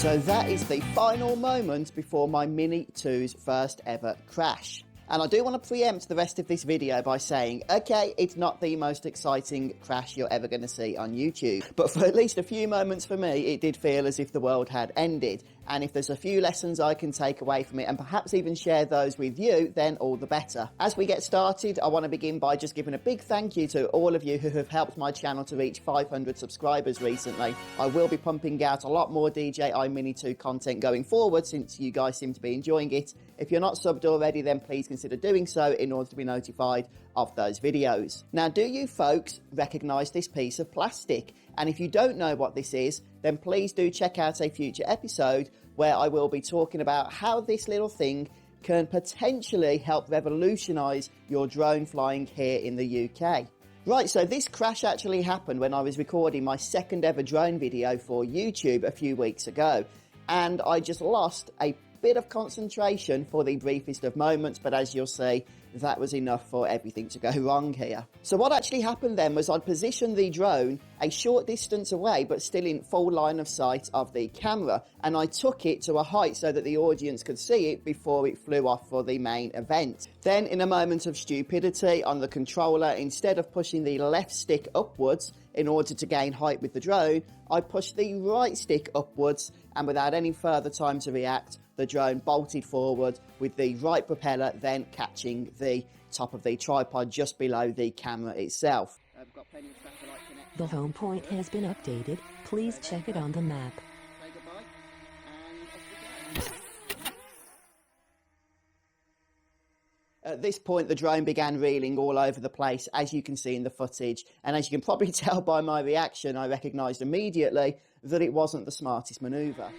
So that is the final moment before my Mini 2's first ever crash. And I do want to preempt the rest of this video by saying, okay, it's not the most exciting crash you're ever going to see on YouTube, but for at least a few moments for me, it did feel as if the world had ended. And if there's a few lessons I can take away from it and perhaps even share those with you, then all the better. As we get started, I want to begin by just giving a big thank you to all of you who have helped my channel to reach 500 subscribers recently. I will be pumping out a lot more DJI Mini 2 content going forward since you guys seem to be enjoying it. If you're not subbed already, then please consider doing so in order to be notified of those videos. Now, do you folks recognise this piece of plastic? And if you don't know what this is, then please do check out a future episode where I will be talking about how this little thing can potentially help revolutionise your drone flying here in the UK. Right, so this crash actually happened when I was recording my second ever drone video for YouTube a few weeks ago, and I just lost a bit of concentration for the briefest of moments, but as you'll see, that was enough for everything to go wrong here. So what actually happened then was I'd positioned the drone a short distance away, but still in full line of sight of the camera, and I took it to a height so that the audience could see it before it flew off for the main event. Then, in a moment of stupidity on the controller, instead of pushing the left stick upwards in order to gain height with the drone, I pushed the right stick upwards, and without any further time to react, the drone bolted forward with the right propeller then catching the top of the tripod just below the camera itself. The home point has been updated. Please check it on the map. At this point, the drone began reeling all over the place, as you can see in the footage. And as you can probably tell by my reaction, I recognised immediately that it wasn't the smartest manoeuvre.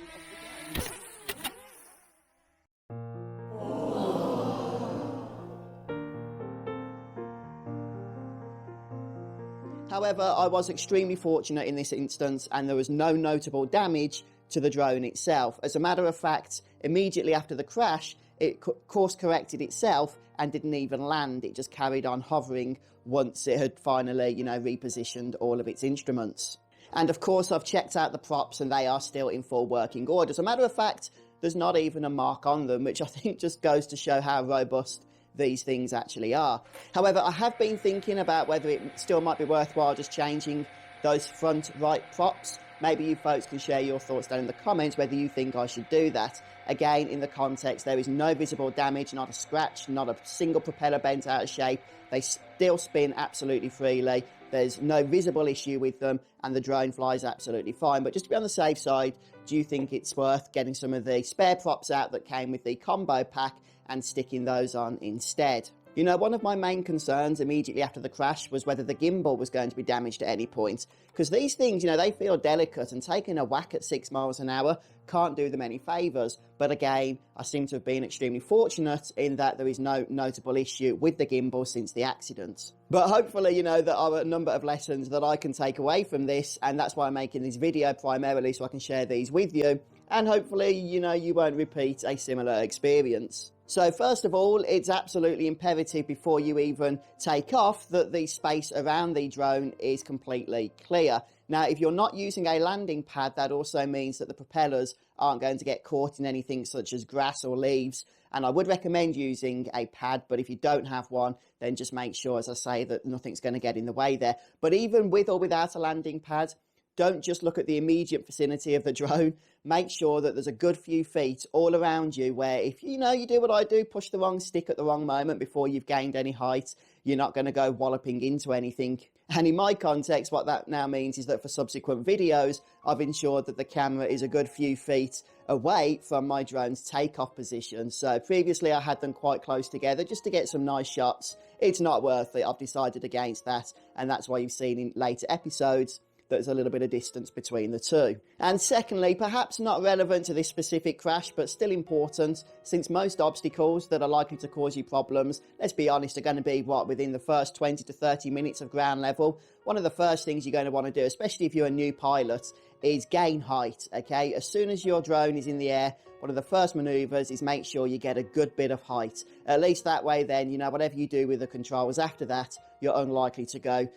However, I was extremely fortunate in this instance, and there was no notable damage to the drone itself. As a matter of fact, immediately after the crash, it course corrected itself and didn't even land. It just carried on hovering once it had finally, repositioned all of its instruments. And of course, I've checked out the props and they are still in full working order. As a matter of fact, there's not even a mark on them, which I think just goes to show how robust these things actually are. However, I have been thinking about whether it still might be worthwhile just changing those front right props. Maybe you folks can share your thoughts down in the comments whether you think I should do that. Again, in the context, there is no visible damage, not a scratch, not a single propeller bent out of shape. They still spin absolutely freely. There's no visible issue with them, and the drone flies absolutely fine. But just to be on the safe side, do you think it's worth getting some of the spare props out that came with the combo pack and sticking those on instead? One of my main concerns immediately after the crash was whether the gimbal was going to be damaged at any point, because these things, they feel delicate, and taking a whack at 6 miles an hour can't do them any favours. But again, I seem to have been extremely fortunate in that there is no notable issue with the gimbal since the accident. But hopefully, there are a number of lessons that I can take away from this, and that's why I'm making this video primarily, so I can share these with you, and hopefully, you won't repeat a similar experience. So first of all, it's absolutely imperative before you even take off that the space around the drone is completely clear. Now, if you're not using a landing pad, that also means that the propellers aren't going to get caught in anything such as grass or leaves. And I would recommend using a pad, but if you don't have one, then just make sure, as I say, that nothing's going to get in the way there. But even with or without a landing pad, don't just look at the immediate vicinity of the drone. Make sure that there's a good few feet all around you where if you do what I do, push the wrong stick at the wrong moment before you've gained any height, you're not going to go walloping into anything. And in my context, what that now means is that for subsequent videos, I've ensured that the camera is a good few feet away from my drone's takeoff position. So previously I had them quite close together just to get some nice shots. It's not worth it. I've decided against that, and that's why you've seen in later episodes there's a little bit of distance between the two. And secondly, perhaps not relevant to this specific crash, but still important, since most obstacles that are likely to cause you problems, let's be honest, are going to be within the first 20 to 30 minutes of ground level. One of the first things you're going to want to do, especially if you're a new pilot, is gain height, okay? As soon as your drone is in the air, one of the first maneuvers is make sure you get a good bit of height. At least that way then, whatever you do with the controls after that, you're unlikely to go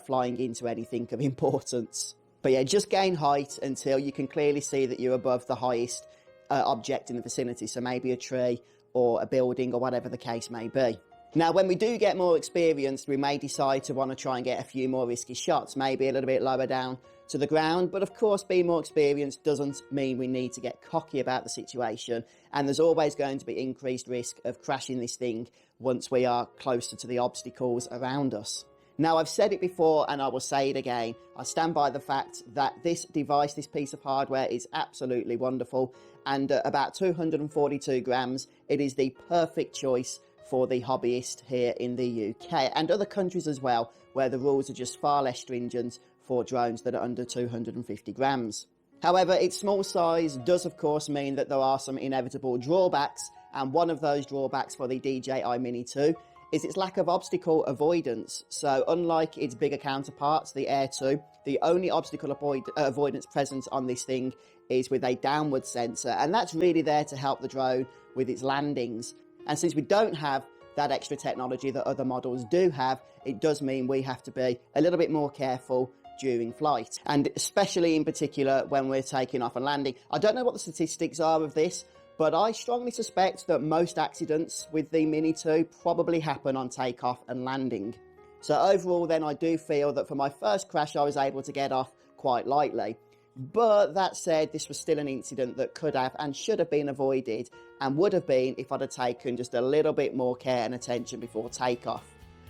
flying into anything of importance. But yeah, just gain height until you can clearly see that you're above the highest object in the vicinity, so maybe a tree or a building or whatever the case may be. Now, when we do get more experienced, we may decide to want to try and get a few more risky shots, maybe a little bit lower down to the ground. But of course, being more experienced doesn't mean we need to get cocky about the situation. And there's always going to be increased risk of crashing this thing once we are closer to the obstacles around us. Now, I've said it before and I will say it again. I stand by the fact that this device, this piece of hardware, is absolutely wonderful. And at about 242 grams, it is the perfect choice for the hobbyist here in the UK and other countries as well, where the rules are just far less stringent for drones that are under 250 grams. However, its small size does of course mean that there are some inevitable drawbacks, and one of those drawbacks for the DJI Mini 2 is its lack of obstacle avoidance. So unlike its bigger counterparts, the Air 2, the only obstacle avoidance present on this thing is with a downward sensor, and that's really there to help the drone with its landings. And since we don't have that extra technology that other models do have, it does mean we have to be a little bit more careful during flight, and especially in particular when we're taking off and landing. I don't know what the statistics are of this, but I strongly suspect that most accidents with the Mini 2 probably happen on takeoff and landing. So overall then, I do feel that for my first crash I was able to get off quite lightly. But that said, this was still an incident that could have and should have been avoided, and would have been if I'd have taken just a little bit more care and attention before takeoff.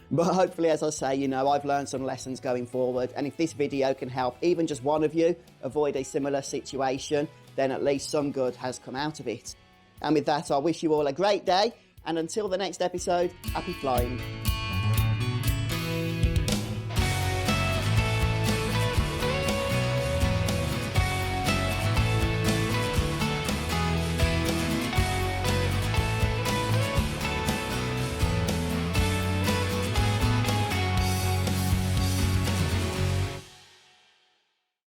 But hopefully, as I say, you know, I've learned some lessons going forward, and if this video can help even just one of you avoid a similar situation, then at least some good has come out of it. And with that, I wish you all a great day, and until the next episode, happy flying.